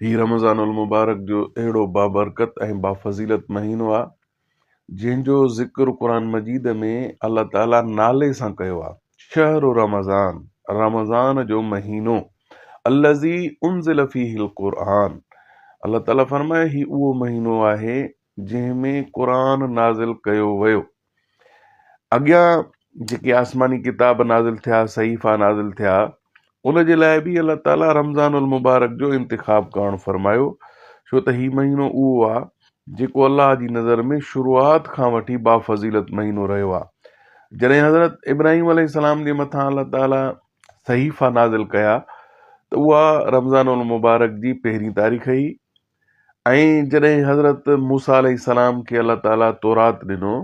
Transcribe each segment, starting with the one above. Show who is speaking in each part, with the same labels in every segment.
Speaker 1: ही रमज़ानुल मुबारक जो अहिड़ो बाबरकत ऐं बाफ़ज़ीलत महीनो आहे जंहिंजो ज़िक्र क़ुरान मजीद में अल्लाह ताला नाले सां कयो आहे। शहरु रमज़ान, रमज़ान जो महीनो, अल्लज़ी उनज़िल फ़ीहिल क़ुरआन। अल्लाह ताला फरमाए ही उहो महीनो आहे जंहिंमें क़ुरान नाज़िल कयो वियो। अॻियां जेके आसमानी किताब नाज़िल थिया, सहीफ़ा नाज़िल थिया, उन जे लाइ बि अल्लाह ताला रमज़ानुल मुबारक जो इंतिखाब करणु फरमायो, छो त ही महीनो उहो आहे जेको अल्लाह जी नज़र में शुरूआत खां वठी बाफ़ज़ीलत महीनो रहियो आहे। जॾहिं हज़रत इब्राहिम अलैहिस्सलाम जे मथां अल्लाह ताला सहीफ़ा नाज़िल कया त उहा रमज़ानुल मुबारक जी पहिरीं तारीख़ हुई, ऐं जॾहिं हज़रत मूसा अलैहिस्सलाम खे अल्लाह ताला तौरात ॾिनो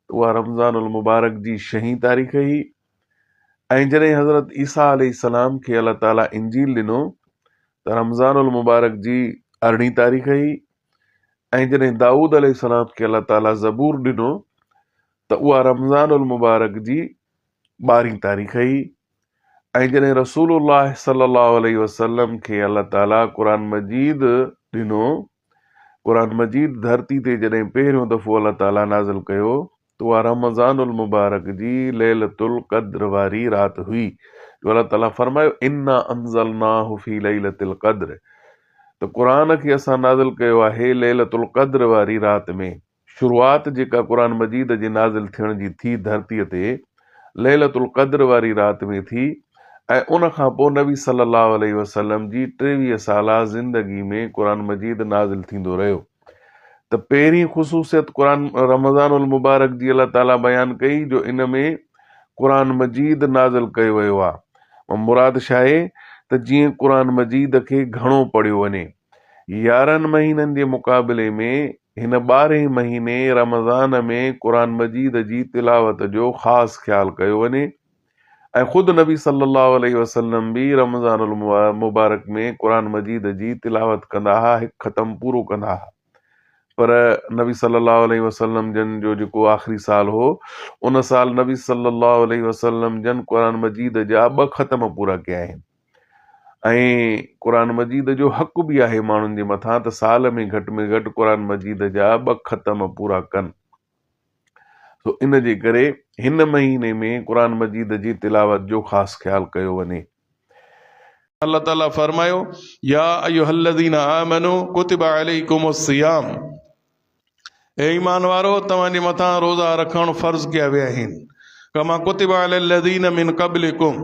Speaker 1: त उहा रमज़ानुल मुबारक जी 6 तारीख़ हुई, ऐं जॾहिं हज़रत ईसा अलैहिस्सलाम खे अल्लाह ताला इंजील ॾिनो त रमज़ानुल मुबारक जी 18 तारीख़ हुई, ऐं जॾहिं दाऊद अलैहिस्सलाम खे अल्लाह ताला ज़बूर ॾिनो त उहा रमज़ानुल मुबारक जी 12 तारीख़ हुई, ऐं जॾहिं रसूलुल्लाह सल्लल्लाहु अलैहि वसल्लम खे अल्लाह ताला क़ुरान मजीद ॾिनो, क़ुरान मजीद धरती ते जॾहिं पहिरियों दफ़ो अल्लाह ताला नाज़िल कयो त उहा रमज़ानुल मुबारक जी लैलतुल क़द्र वारी राति हुई। जो अल्लाह ताला फरमायो इन्ना अंज़लनाहु फ़ी लैलतिल क़द्र, त क़ुरान खे असां नाज़िल कयो आहे लैलतुल क़द्र वारी राति में। शुरूआत जेका क़ुरान मजीद जे नाज़िल थियण जी थी धरतीअ ते लैलतुल क़द्र वारी राति में थी, ऐं उन खां पोइ नबी सल्लल्लाहु अलैहि वसल्लम जी 23 साला ज़िंदगी में क़ुरान मजीद नाज़िल थींदो रहियो। त पहिरीं ख़ुसूसियत क़ुरान रमज़ानुल मुबारक जी अल्लाह ताला बयानु कई जो इन में क़ुरान मजीद नाज़िल कयो वियो आहे। मुराद छा आहे त जीअं क़ुरान मजीद खे घणो पढ़ियो वञे। 11 महीननि जे मुक़ाबले में हिन 12 महीने रमज़ान में क़ुरान मजीद जी तिलावत जो ख़ासि ख़्यालु कयो वञे, ऐं ख़ुदि नबी सल्लल्लाहु अलैहि वसल्लम भी रमज़ानुल मुबारक में क़ुरान मजीद जी तिलावत कंदा हुआ, हिकु ख़तम पूरो कंदा हुआ। पर नबी सल्लल्लाहु अलैहि वसल्लम जन जो जेको आख़िरी साल हो, उन साल नबी सल्लल्लाहु अलैहि वसल्लम जन क़ुरान मजीद जा 2 ख़तम पूरा कया आहिनि, ऐं क़ुरान मजीद जो हक़ बि आहे माण्हुनि जे मथां त साल में घटि क़ुरान मजीद जा 2 ख़तम पूरा कनि। तो इन जे करे हिन महीने में क़ुरान मजीद जी तिलावत जो ख़ासि ख़्यालु कयो वञे।
Speaker 2: अल्लाह ताला फरमायो या अय्युहल्लज़ीना आमनू कुतिबा अलैकुमुस सियाम, ए ईमान वारो तव्हांजे मथां रोज़ा रखणु फ़र्ज़ कया विया आहिनि, कमा कुतिबा अलल्लज़ीना मिन क़ब्लिकुम,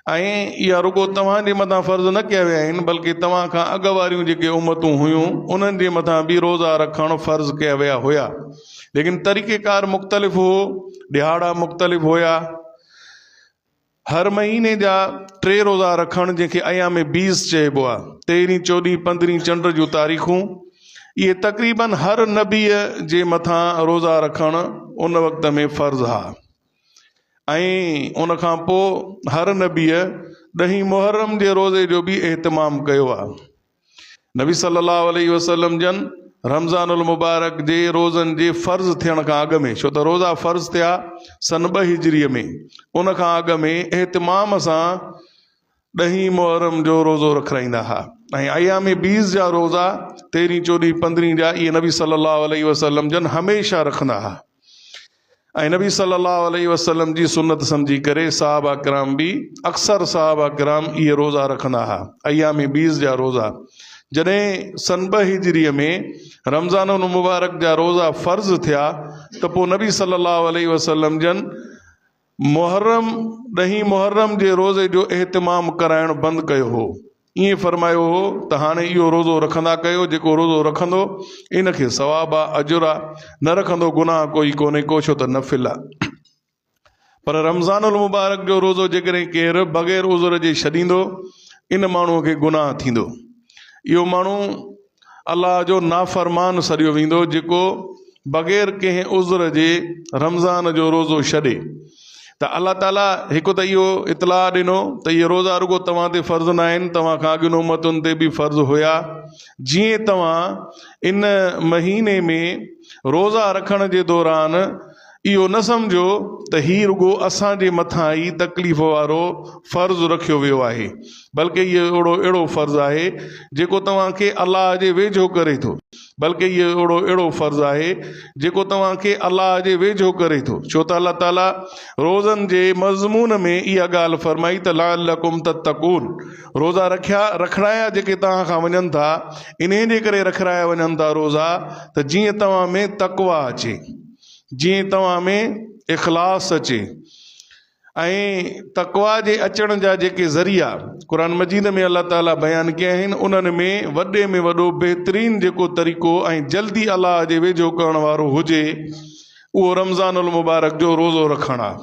Speaker 2: ऐं इहा रुगो तव्हांजे मथां फ़र्ज़ न कया विया आहिनि बल्कि तव्हां खां अॻु वारियूं जेके उम्मतूं हुयूं उन्हनि जे मथां बि रोज़ा रखणु फ़र्ज़ कया विया हुया, लेकिन तरीक़ेकार मुख़्तलिफ़ हो, ॾिहाड़ा मुख़्तलिफ़ हुया। हर महीने जा 3 रोज़ा रखणु जंहिंखे अयाम बीस चइबो आहे, 13, 14, 15 चंड जूं तारीख़ूं, इहे तक़रीबन हर नबीअ जे मथां रोज़ा रखणु उन वक़्त में फ़र्ज़ हा, ऐं उन खां पोइ हर नबीअ 10 मुहर्रम जे रोज़े जो बि एहतमाम कयो आहे। नबी सल्लल्लाहु अलैहि वसल्लम जन रमज़ानुल मुबारक जे रोज़नि जे फ़र्ज़ थियण खां अॻु में, छो त रोज़ा फ़र्ज़ थिया सन 2 हिजरीअ में, उन खां अॻु में एहतमाम सां 10 मुहर्रम जो रोज़ो रखाईंदा हुआ, ऐं अयाम बीस जा रोज़ा 13, 14, 15 जा इहे नबी सल्लल्लाहु अलैहि वसल्लम जन हमेशह रखंदा हुआ, ऐं नबी सल्लल्लाहु अलैहि वसल्लम जी सुन्नत सम्झी करे साहबा किराम बि अक्सर साहबा किराम इहे रोज़ा रखंदा हुआ, अयाम बीस जा रोज़ा। जॾहिं सन 2 हिजरीअ में रमज़ानुल मुबारक जा रोज़ा फ़र्ज़ थिया त पोइ नबी सल्लल्लाहु अलैहि वसल्लम जन मुहर्रम 10 मुहर्रम जे रोज़े जो एहतमाम कराइणु बंदि कयो हो। ईअं फरमायो हो त हाणे इहो रोज़ो रखंदा कयो, जेको रोज़ो रखंदो इनखे सवाब आहे, अजुर आहे, न रखंदो गुनाह कोई कोन्हे को, छो त नफ़िल आहे। पर रमज़ानुल मुबारक जो रोज़ो जेकॾहिं केरु बग़ैर उज़र जे छॾींदो, इन माण्हूअ खे गुनाह थींदो। इहो माण्हू अल्लाह जो नाफ़रमान सॾियो वेंदो जेको बग़ैर कंहिं उज़र जे रमज़ान जो रोज़ो छॾे। त अल्लाह ताला हिकु त इहो इतलाह ॾिनो त इहे रोज़ा रुगो तव्हां ते फ़र्ज़ न आहिनि, तव्हां खां अॻियुनि उम्मतुनि ते बि फ़र्ज़ हुया। जीअं तव्हां इन महीने में रोज़ा रखण जे दौरान इहो न सम्झो त हीउ रुॻो असांजे मथां ई तकलीफ़ वारो फ़र्ज़ु रखियो वियो आहे, बल्कि इहो अहिड़ो फ़र्ज़ु आहे जेको तव्हांखे अलाह जे वेझो करे थो, बल्कि इहो अहिड़ो फ़र्ज़ु आहे जेको तव्हांखे अलाह जे वेझो करे थो। छो त अलाह ताला रोज़नि जे मज़मून में इहा ॻाल्हि फरमाई त लअल्लकुम तत्तक़ून, रोज़ा रखिराया जेके तव्हां खां वञनि था, इन जे करे रखिराया वञनि था रोज़ा त जीअं तव्हां में तक़वा अचे, जीअं तव्हां में इख़लास अचे। ऐं तक़वा जे अचण जा जेके ज़रिया क़ुर मजीद में अलाह ताला बयानु कया आहिनि, उन्हनि में वॾो बहितरीनु जेको तरीक़ो ऐं जल्दी अलाह जे वेझो करण वारो हुजे उहो रमज़ानुल मुबारक जो रोज़ो रखणु आहे।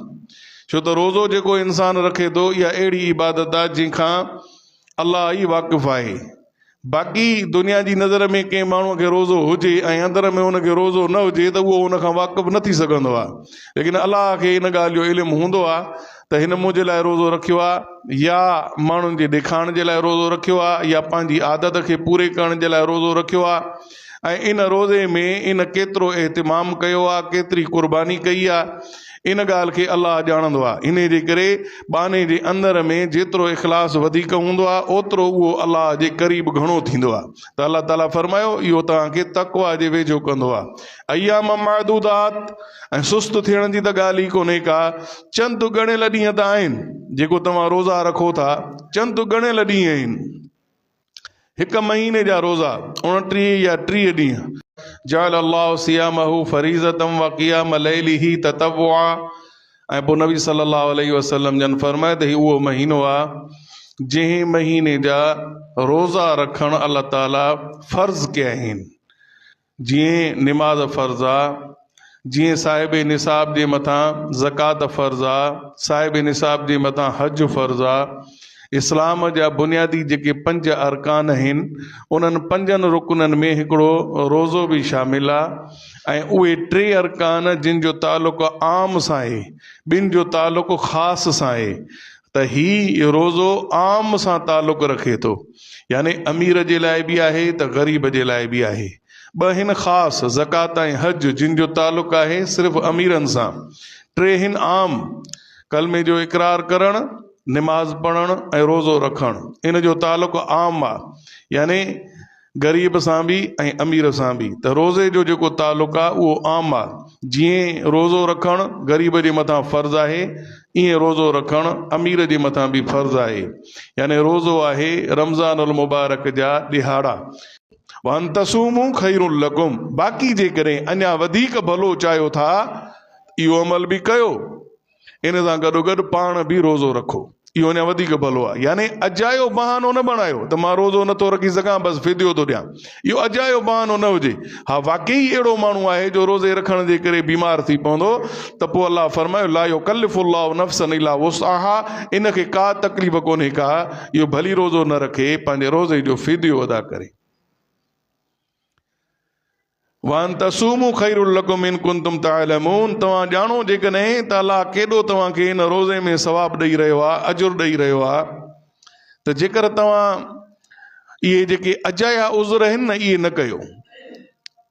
Speaker 2: छो त रोज़ो जेको इंसानु रखे थो, इहा अहिड़ी इबादत आहे जंहिंखां अलाह ई वाक़िफ़ु आहे। बाक़ी दुनिया जी नज़र में कंहिं माण्हूअ खे रोज़ो हुजे ऐं अंदर में हुनखे रोज़ो न हुजे त उहो हुन खां वाक़िफ़ु न थी सघंदो आहे। लेकिन अलाह खे इन ॻाल्हि जो इल्मु हूंदो आहे त हिन मुंहिंजे लाइ रोज़ो रखियो आहे, या माण्हुनि जे ॾेखारण जे लाइ रोज़ो रखियो आहे, या पंहिंजी आदत खे पूरे करण जे लाइ रोज़ो रखियो आहे। ऐं इन रोज़े में इन केतिरो एहतिमाम कयो आहे, केतिरी क़ुर्बानी कई आहे, इन ॻाल्हि खे अलाह ॼाणंदो आहे। इन जे करे बाने जे अंदर में जेतिरो इख़लास वधीक हूंदो आहे, ओतिरो उहो अलाह जे क़रीब घणो थींदो आहे। त अलाह ताला फरमायो इहो तव्हांखे तक़वा जे वेझो कंदो आहे। अय्याम मादूदात, ऐं सुस्त थियण जी त ॻाल्हि ई कोन्हे का, चंद ॻणियल ॾींहं त आहिनि जेको तव्हां रोज़ा रखो था, चंद ॻणियल ॾींहं आहिनि। हिकु महीने जा रोज़ा 29 या 30 ॾींहं। जअल अल्लाहु सियामहु फरीज़तम व क़ियाम लैलिही ततव्वुआ, ऐं पोइ नबी सल्लल्लाहु अलैहि वसल्लम जन फरमाए त उहो महीनो आहे जंहिं महीने जा रोज़ा रखणु अलाह ताला फ़र्ज़ कया आहिनि। जीअं निमाज़ फ़र्ज़ु आहे, जीअं साहिब निसाब जे मथां ज़कात फ़र्ज़ु आहे, साहिब निसाब जे मथां हज फ़र्ज़ु आहे। इस्लाम जा बुनियादी जेके 5 अरकान आहिनि, उन्हनि 5 रुकननि में हिकिड़ो रोज़ो बि शामिल आहे। ऐं उहे 3 अरकान जिन जो तालुक़ु आम सां आहे, ॿिनि जो तालुक़ु ख़ासि सां आहे। त हीउ रोज़ो आम सां तालुक़ु रखे थो, यानी अमीर जे लाइ बि आहे त ग़रीब जे लाइ बि आहे। 2 हिन ख़ासि, ज़कात ऐं हज, जिन जो तालुक़ु आहे सिर्फ़ु अमीरनि सां। 3 हिन आम, कलमे जो इक़रार करणु, निमाज़ पढ़णु ऐं रोज़ो रखणु, इन जो तालुक़ु आम आहे, यानी ग़रीब सां बि ऐं अमीर सां बि। त रोज़े जो जेको तालुक़ु आहे उहो आम आहे। जीअं रोज़ो रखणु ग़रीब जे मथां फ़र्ज़ु आहे, ईअं रोज़ो रखणु अमीर जे मथां बि फ़र्ज़ु आहे। यानी रोज़ो आहे रमज़ानुल मुबारक जा ॾिहाड़ा। वन तसूमू खैरुल लकुम, बाक़ी जे करे अञा वधीक भलो चाहियो था, इहो अमल बि कयो, इन सां गॾोगॾु पाण बि रोज़ो रखो, इहो अञा वधीक भलो आहे। यानी अजायो बहानो न बणायो त मां रोज़ो नथो रखी सघां, बसि फिदियो थो ॾियां, इहो अजायो बहानो न हुजे। हा, वाकई अहिड़ो माण्हू आहे जो रोज़े रखण जे करे बीमार थी पवंदो, त पोइ अलाह फरमायो ला युकल्लिफुल्लाहु नफ्सन इल्ला वुस्अहा, इनखे का तकलीफ़ कोन्हे का, इहो भली रोज़ो न रखे, पंहिंजे रोज़े जो फिदियो अदा करे। वान तसूमू खैरुल लकुम इन कुंतुम तालमून, तव्हां ॼाणो जेकॾहिं त अलाह केॾो तव्हांखे इन रोज़े में सवाबु ॾेई रहियो आहे, अजुर ॾेई रहियो आहे। त जेकर तव्हां इहे जेके अजाया उज़ुर आहिनि न, इहे न कयो,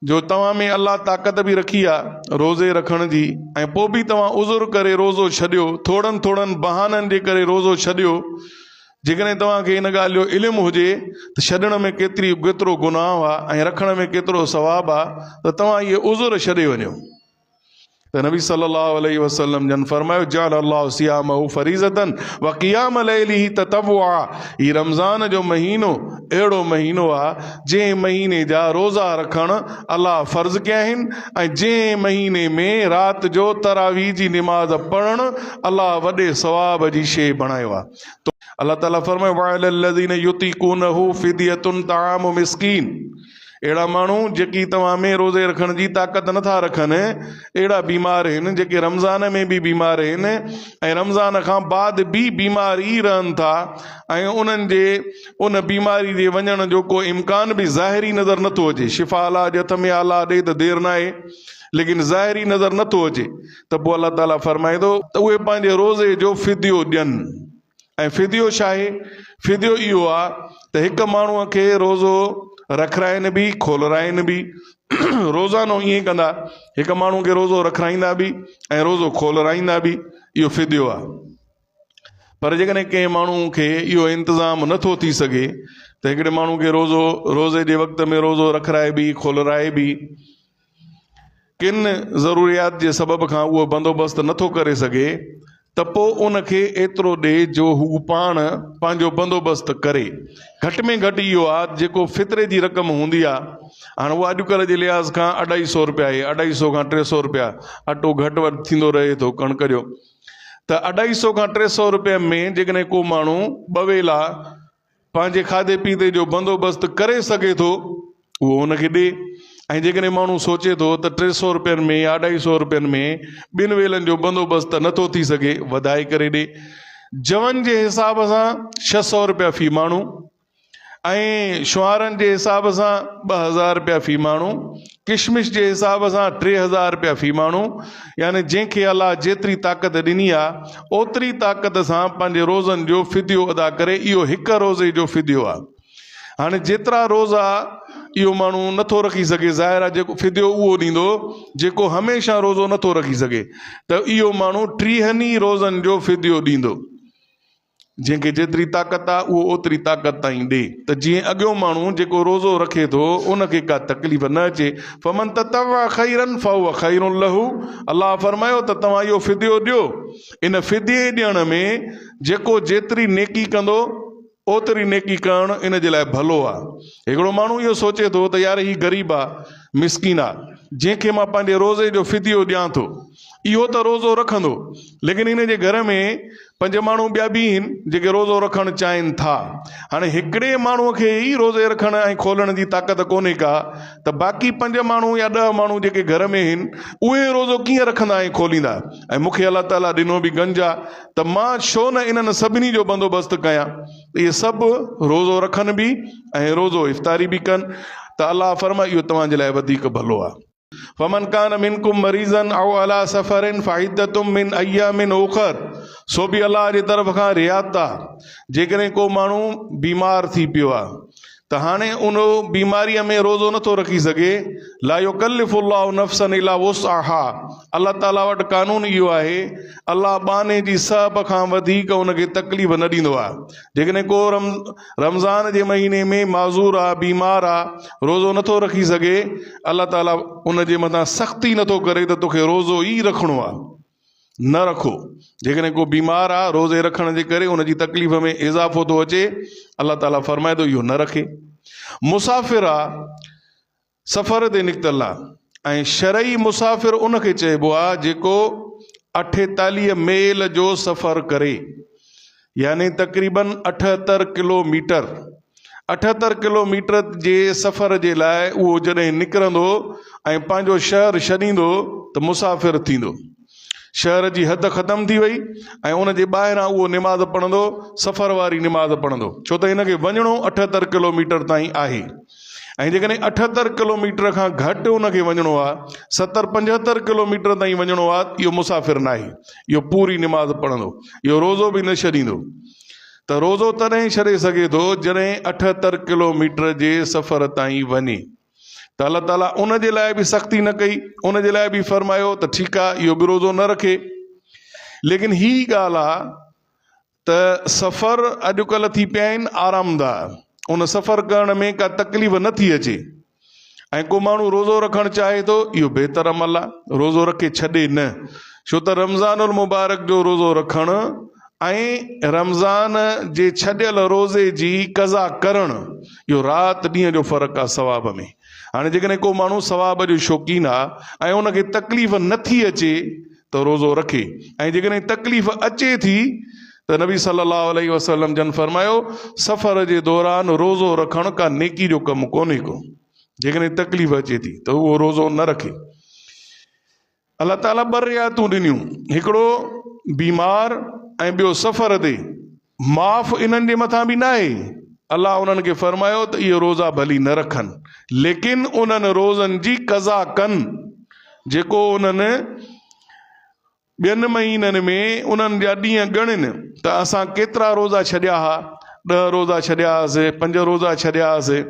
Speaker 2: जो तव्हां में अलाह ताक़त बि रखी आहे रोज़े रखण जी, ऐं पोइ बि तव्हां उज़ुर करे रोज़ो छॾियो, थोड़नि बहाननि जे करे रोज़ो छॾियो। जेकॾहिं तव्हांखे इन ॻाल्हि जो इल्मु हुजे त छॾण में केतिरो गुनाह आहे ऐं रखण में केतिरो सवाबु आहे, त तव्हां इहे उज़ुर छॾे वञो। त नबी सल्लल्लाहु अलैहि वसल्लम जन फरमायो जअल अल्लाहु सियामहु फरीज़तन व क़ियाम लैलिही ततव्वुआ, हीउ रमज़ान जो महीनो अहिड़ो महीनो आहे जंहिं महीने जा रोज़ा रखणु अलाह फ़र्ज़ कया आहिनि, ऐं जंहिं महीने में राति जो तरावी जी निमाज़ पढ़णु अलाह वॾे सवाब जी शइ बणायो आहे। अल्लाह ताला फरमायो वअलल्लज़ीन युतीकूनहु फिदियतुन ताअमु मिस्कीन, अहिड़ा माण्हू जेकी तव्हां में रोज़े रखण जी ताक़त नथा रखनि, अहिड़ा बीमार आहिनि जेके रमज़ान में बि बीमार आहिनि ऐं रमज़ान खां बाद बि बीमार ई रहनि था, ऐं उन्हनि जे उन बीमारी जे वञण जो को इम्कान बि ज़ाहिरी नज़र नथो अचे। शिफ़ा अलाह जे हथ में, अलाह ॾे त देरि न आहे, लेकिन ज़ाहिरी नज़र नथो अचे। त पोइ अलाह ताला फरमाए थो त उहे पंहिंजे रोज़े जो फिदियो ॾियनि। ऐं फिदियो छा आहे? फिदियो इहो आहे त हिकु माण्हूअ खे रोज़ो रखराइनि बि खोलराइनि बि। रोज़ानो ईअं कंदा, हिकु माण्हू खे रोज़ो रखराईंदा बि ऐं रोज़ो खोलराईंदा बि, इहो फिदियो आहे। पर जेकॾहिं कंहिं माण्हू खे इहो इंतज़ाम नथो थी सघे त हिकिड़े माण्हू खे रोज़े जे वक़्त में रोज़ो रखराए बि खोलराए बि किन ज़रूरियात जे सबब खां उहो बंदोबस्तु नथो करे सघे, त पोइ उनखे एतिरो ॾे जो हू पाण पंहिंजो बंदोबस्तु करे। घटि में घटि इहो आहे जेको फितरे जी रक़म हूंदी आहे, हाणे उहा अॼुकल्ह जे लिहाज़ खां 250 रुपया आहे, 250 खां 300 रुपया अटो घटि वधि थींदो रहे थो कणिक जो। त 250 खां 300 रुपये में जेकॾहिं को माण्हू ॿ वेला पंहिंजे खाधे पीते जो बंदोबस्तु करे सघे थो, उहो हुनखे ॾे। ऐं जेकॾहिं माण्हू सोचे थो त 300 रुपयनि में या 250 रुपयनि में 2 वेलनि जो बंदोबस्तु नथो थी सघे, वधाए करे ॾे। जवनि जे हिसाब सां 600 रुपया फ़ी माण्हू ऐं शुआरनि जे हिसाब सां 2000 रुपया फ़ी माण्हू, किशमिश जे हिसाब सां 3000 रुपया फ़ी माण्हू। यानी जंहिंखे अलाह जेतिरी ताक़त ॾिनी आहे ओतिरी ताक़त सां पंहिंजे रोज़नि जो फिदियो अदा करे। इहो हिकु रोज़े जो फिदियो आहे। हाणे जेतिरा रोज़ा इहो माण्हू नथो रखी सघे, ज़ाहिर आहे जेको फिदियो उहो ॾींदो जेको हमेशह रोज़ो नथो रखी सघे, त इहो माण्हू 30 रोज़नि जो फिदियो ॾींदो। जंहिंखे जेतिरी ताक़त आहे उहो ओतिरी ताक़त ताईं ॾे, त जीअं अॻियो माण्हू जेको रोज़ो रखे थो उनखे का तकलीफ़ न अचे। फमन ततव्वा खैरन फहुव खैरुन लहू। अलाह फरमायो त तव्हां इहो फिदियो ॾियो। इन फिदिये ॾियण में जेको जेतिरी नेकी कंदो ओतिरी नेकी करणु इन जे लाइ भलो आहे। हिकिड़ो माण्हू इहो सोचे थो त यार ही ग़रीब आहे, मिसकिन आहे, जंहिंखे मां पंहिंजे रोज़े जो फिदियो ॾियां थो, इहो त रोज़ो रखंदो, लेकिन इन जे घर में 5 माण्हू ॿिया बि आहिनि जेके रोज़ो रखणु चाहिनि था। हाणे हिकिड़े माण्हूअ खे ई रोज़े रखण ऐं खोलण जी ताक़त कोन्हे का, त बाक़ी 5 माण्हू या 10 माण्हू जेके घर में आहिनि उहे रोज़ो कीअं रखंदा ऐं खोलींदा। ऐं मूंखे अलाह ताला ॾिनो बि गंज आहे, त मां छो न इन्हनि सभिनी जो बंदोबस्तु कयां। इहे सभु रोज़ो रखनि बि ऐं रोज़ो इफ़्तारी बि कनि, त अलाह फरमाए इहो तव्हांजे लाइ वधीक भलो आहे। फमन कान मिनकुम मरीज़न औ अला सफरिन फइद्दतुम मिन अय्यामिन उखर। सो बि अलाह जी तरफ़ खां रियात आहे। जेकॾहिं को माण्हू बीमार थी पियो आहे त हाणे उन बीमारीअ में रोज़ो नथो रखी सघे, ला युकल्लिफुल्लाहु नफ्सन इल्ला वुस्अहा। अलाह ताला वटि कानून इहो आहे, अलाह बाने जी सहब खां वधीक उनखे तकलीफ़ न ॾींदो आहे। जेकॾहिं को रमज़ान जे महीने में माज़ूर आहे, बीमार आहे, रोज़ो नथो रखी सघे, अलाह ताला उनजे मथां सख़्ती नथो करे त तोखे रोज़ो ई रखिणो आहे, न रखो। जेकॾहिं को बीमार आहे, रोज़े रखण जे करे उनजी तकलीफ़ में इज़ाफ़ो थो अचे, अलाह ताला फरमाए थो इहो न रखे। मुसाफ़िर आहे, सफ़र ते निकितल आहे, ऐं शरई मुसाफ़िर उनखे चइबो आहे जेको 48 मील जो सफ़र करे, यानी तक़रीबन 78 किलोमीटर। 78 किलोमीटर जे सफ़र जे लाइ उहो जॾहिं निकिरंदो ऐं पंहिंजो शहर छॾींदो त मुसाफ़िर थींदो। शहर जी हद ख़तम थी वई ऐं उन जे ॿाहिरां उहो निमाज़ पढ़ंदो, सफ़र वारी निमाज़ पढ़ंदो, छो त हिनखे वञिणो 78 किलोमीटर ताईं आहे। ऐं जेकॾहिं 78 किलोमीटर खां घटि उनखे वञिणो आहे, 70-75 किलोमीटर ताईं वञिणो आहे, इहो मुसाफ़िर न आहे, इहो पूरी निमाज़ पढ़ंदो, इहो रोज़ो बि न छॾींदो। त रोज़ो तॾहिं छॾे सघे थो जॾहिं 78 किलोमीटर जे सफ़र ताईं वञे। त अलाह ताला उन जे लाइ बि सख़्ती न कई, उन जे लाइ बि फरमायो त ठीकु आहे इहो बि रोज़ो न रखे। लेकिन ही ॻाल्हि आहे त सफ़र अॼुकल्ह थी पिया आहिनि आरामदाह, उन सफ़र करण में का तकलीफ़ नथी अचे। ऐं को माण्हू रोज़ो रखणु चाहे थो, इहो बहितर अमल आहे, रोज़ो रखे छॾे न। छो त रमज़ानुल मुबारक जो रोज़ो रखणु ऐं रमज़ान जे छॾियल रोज़े जी क़ज़ा करणु, इहो राति ॾींहं जो फ़र्क़ु आहे सवाब में। हाणे जेकॾहिं को माण्हू सवाब जो शौक़ीन आहे ऐं उनखे तकलीफ़ नथी अचे त रोज़ो रखे, ऐं जेकॾहिं तकलीफ़ अचे थी त नबी सल्लल्लाहु अलैहि वसल्लम जन फरमायो सफ़र जे दौरान रोज़ो रखणु का नेकी जो कमु कोन्हे को। जेकॾहिं तकलीफ़ अचे थी त उहो रोज़ो न रखे। अलाह ताला 2 रियातूं ॾिनियूं, हिकिड़ो बीमार ऐं ॿियो सफ़र ते। माफ़ इन्हनि जे मथां बि न आहे। अलाह उन्हनि खे फरमायो त इहे रोज़ा भली न रखनि, लेकिन उन्हनि रोज़नि जी क़ज़ा कनि जेको उन्हनि ॿियनि महीननि में उन्हनि जा ॾींहं ॻणनि त असां केतिरा रोज़ा छॾिया हुआ, 10 रोज़ा छॾिया हुआसीं, 5 रोज़ा छॾिया हुआसीं।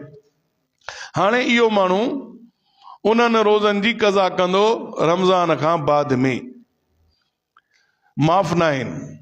Speaker 2: हाणे इहो माण्हू उन्हनि रोज़नि जी क़ज़ा कंदो रमज़ान खां बाद में, माफ़ न आहिनि।